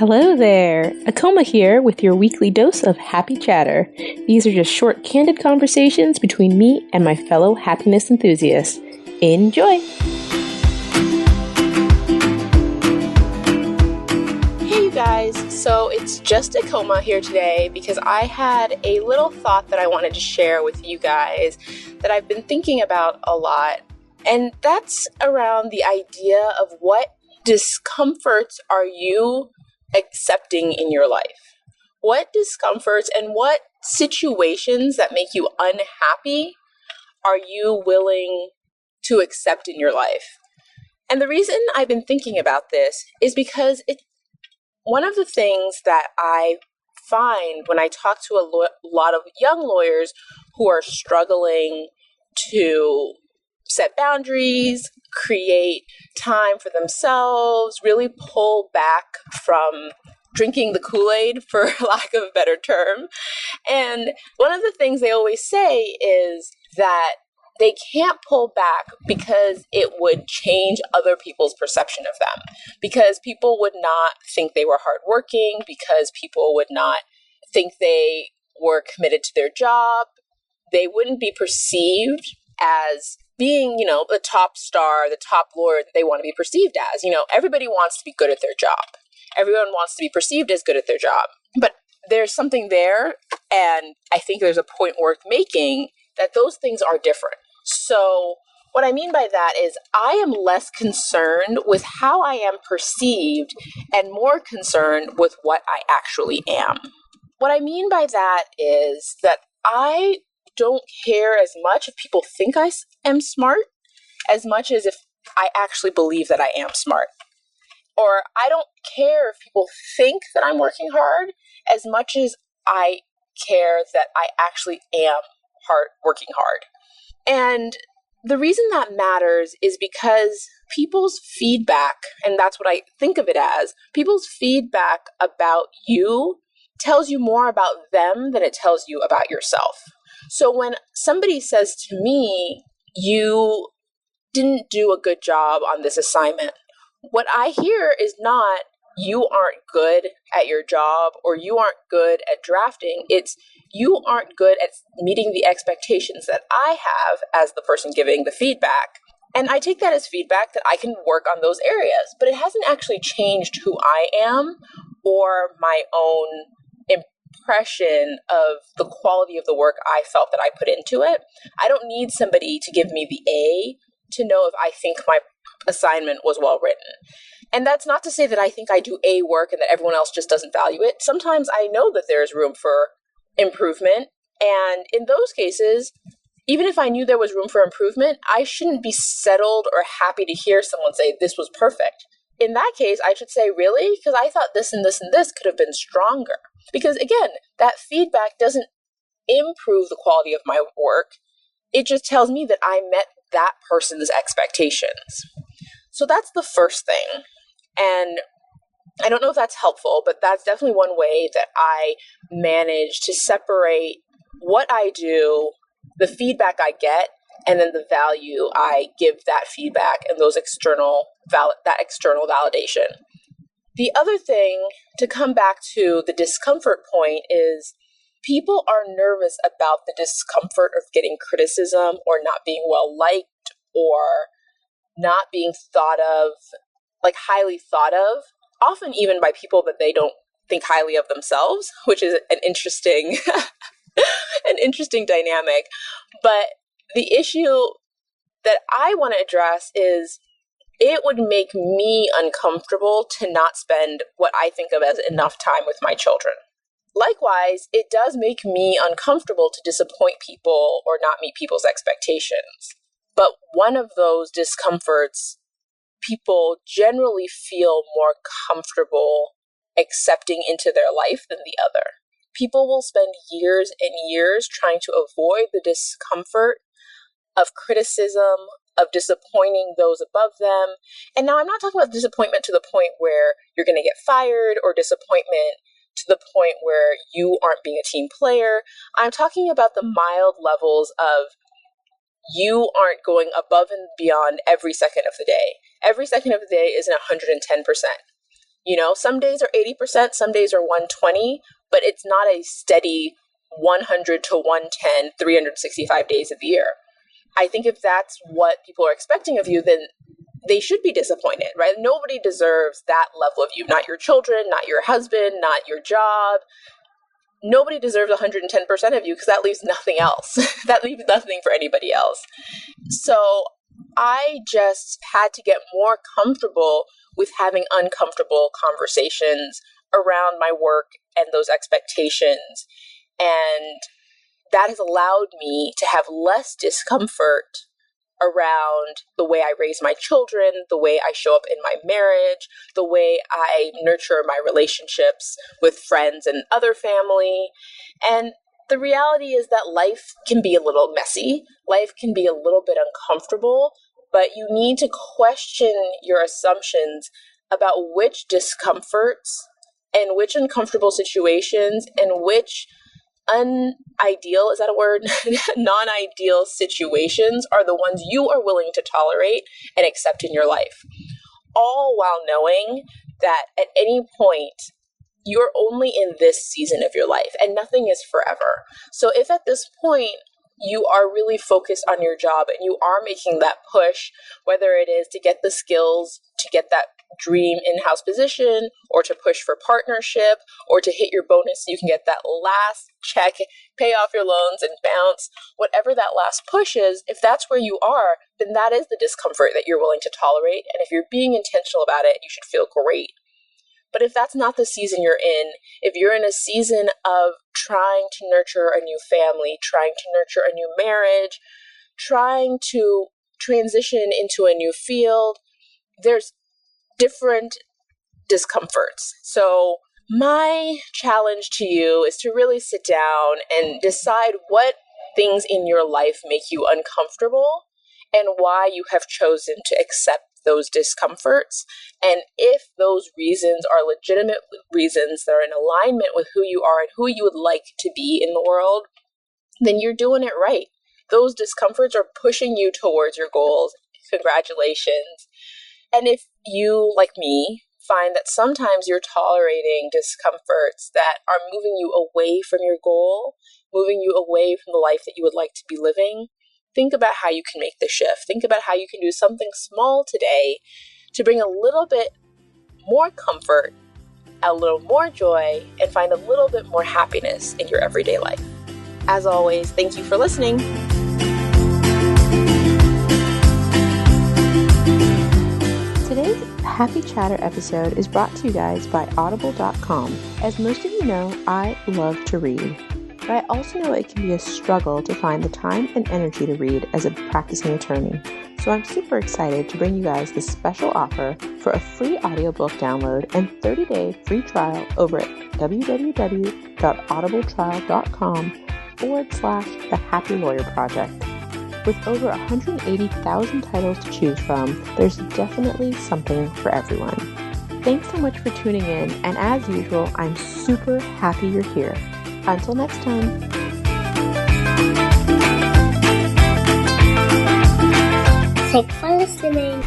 Hello there! Akoma here with your weekly dose of Happy Chatter. These are just short, candid conversations between me and my fellow happiness enthusiasts. Enjoy! Hey you guys, so it's just Akoma here today because I had a little thought that I wanted to share with you guys that I've been thinking about a lot, and that's around the idea of what discomforts are you accepting in your life? What discomforts and what situations that make you unhappy are you willing to accept in your life? And the reason I've been thinking about this is because one of the things that I find when I talk to a lot of young lawyers who are struggling to set boundaries, create time for themselves, really pull back from drinking the Kool-Aid, for lack of a better term. And one of the things they always say is that they can't pull back because it would change other people's perception of them, because people would not think they were hardworking, because people would not think they were committed to their job. They wouldn't be perceived as being, the top star, the top lawyer that they want to be perceived as. Everybody wants to be good at their job. Everyone wants to be perceived as good at their job. But there's something there, and I think there's a point worth making that those things are different. So what I mean by that is I am less concerned with how I am perceived and more concerned with what I actually am. What I mean by that is that I don't care as much if people think I am smart as much as if I actually believe that I am smart. Or I don't care if people think that I'm working hard as much as I care that I actually am working hard. And the reason that matters is because people's feedback, and that's what I think of it as, people's feedback about you tells you more about them than it tells you about yourself. So when somebody says to me, you didn't do a good job on this assignment, what I hear is not, you aren't good at your job or you aren't good at drafting. It's, you aren't good at meeting the expectations that I have as the person giving the feedback. And I take that as feedback that I can work on those areas, but it hasn't actually changed who I am or my own impression of the quality of the work I felt that I put into it. I don't need somebody to give me the A to know if I think my assignment was well written. And that's not to say that I think I do A work and that everyone else just doesn't value it. Sometimes I know that there's room for improvement. And in those cases, even if I knew there was room for improvement, I shouldn't be settled or happy to hear someone say this was perfect. In that case, I should say, really? Because I thought this and this and this could have been stronger. Because again, that feedback doesn't improve the quality of my work. It just tells me that I met that person's expectations. So that's the first thing. And I don't know if that's helpful, but that's definitely one way that I manage to separate what I do, the feedback I get, and then the value I give that feedback and those external validation. The other thing, to come back to the discomfort point, is people are nervous about the discomfort of getting criticism or not being well liked or not being thought of, like highly thought of, often even by people that they don't think highly of themselves, which is an interesting dynamic. But the issue that I want to address is it would make me uncomfortable to not spend what I think of as enough time with my children. Likewise, it does make me uncomfortable to disappoint people or not meet people's expectations. But one of those discomforts, people generally feel more comfortable accepting into their life than the other. People will spend years and years trying to avoid the discomfort of criticism, of disappointing those above them. And now I'm not talking about disappointment to the point where you're going to get fired or disappointment to the point where you aren't being a team player. I'm talking about the mild levels of you aren't going above and beyond every second of the day. Every second of the day isn't 110%. Some days are 80%, some days are 120, but it's not a steady 100 to 110, 365 days of the year. I think if that's what people are expecting of you, then they should be disappointed, right? Nobody deserves that level of you, not your children, not your husband, not your job. Nobody deserves 110% of you because that leaves nothing else. That leaves nothing for anybody else. So I just had to get more comfortable with having uncomfortable conversations around my work and those expectations. And that has allowed me to have less discomfort around the way I raise my children, the way I show up in my marriage, the way I nurture my relationships with friends and other family. And the reality is that life can be a little messy. Life can be a little bit uncomfortable, but you need to question your assumptions about which discomforts and which uncomfortable situations and which unideal, is that a word? Non-ideal situations are the ones you are willing to tolerate and accept in your life. All while knowing that at any point, you're only in this season of your life and nothing is forever. So if at this point you are really focused on your job and you are making that push, whether it is to get the skills, to get that dream in-house position, or to push for partnership, or to hit your bonus so you can get that last check, pay off your loans and bounce, whatever that last push is, if that's where you are, then that is the discomfort that you're willing to tolerate. And if you're being intentional about it, you should feel great. But if that's not the season you're in, if you're in a season of trying to nurture a new family, trying to nurture a new marriage, trying to transition into a new field, there's different discomforts. So my challenge to you is to really sit down and decide what things in your life make you uncomfortable and why you have chosen to accept those discomforts. And if those reasons are legitimate reasons that are in alignment with who you are and who you would like to be in the world, then you're doing it right. Those discomforts are pushing you towards your goals. Congratulations. And if you, like me, find that sometimes you're tolerating discomforts that are moving you away from your goal, moving you away from the life that you would like to be living, think about how you can make the shift. Think about how you can do something small today to bring a little bit more comfort, a little more joy, and find a little bit more happiness in your everyday life. As always, thank you for listening. Today's HappyChatter episode is brought to you guys by Audible.com. As most of you know, I love to read, but I also know it can be a struggle to find the time and energy to read as a practicing attorney. So I'm super excited to bring you guys this special offer for a free audiobook download and 30-day free trial over at www.audibletrial.com/The Happy Lawyer Project. With over 180,000 titles to choose from, there's definitely something for everyone. Thanks so much for tuning in, and as usual, I'm super happy you're here. Until next time. Thanks for listening.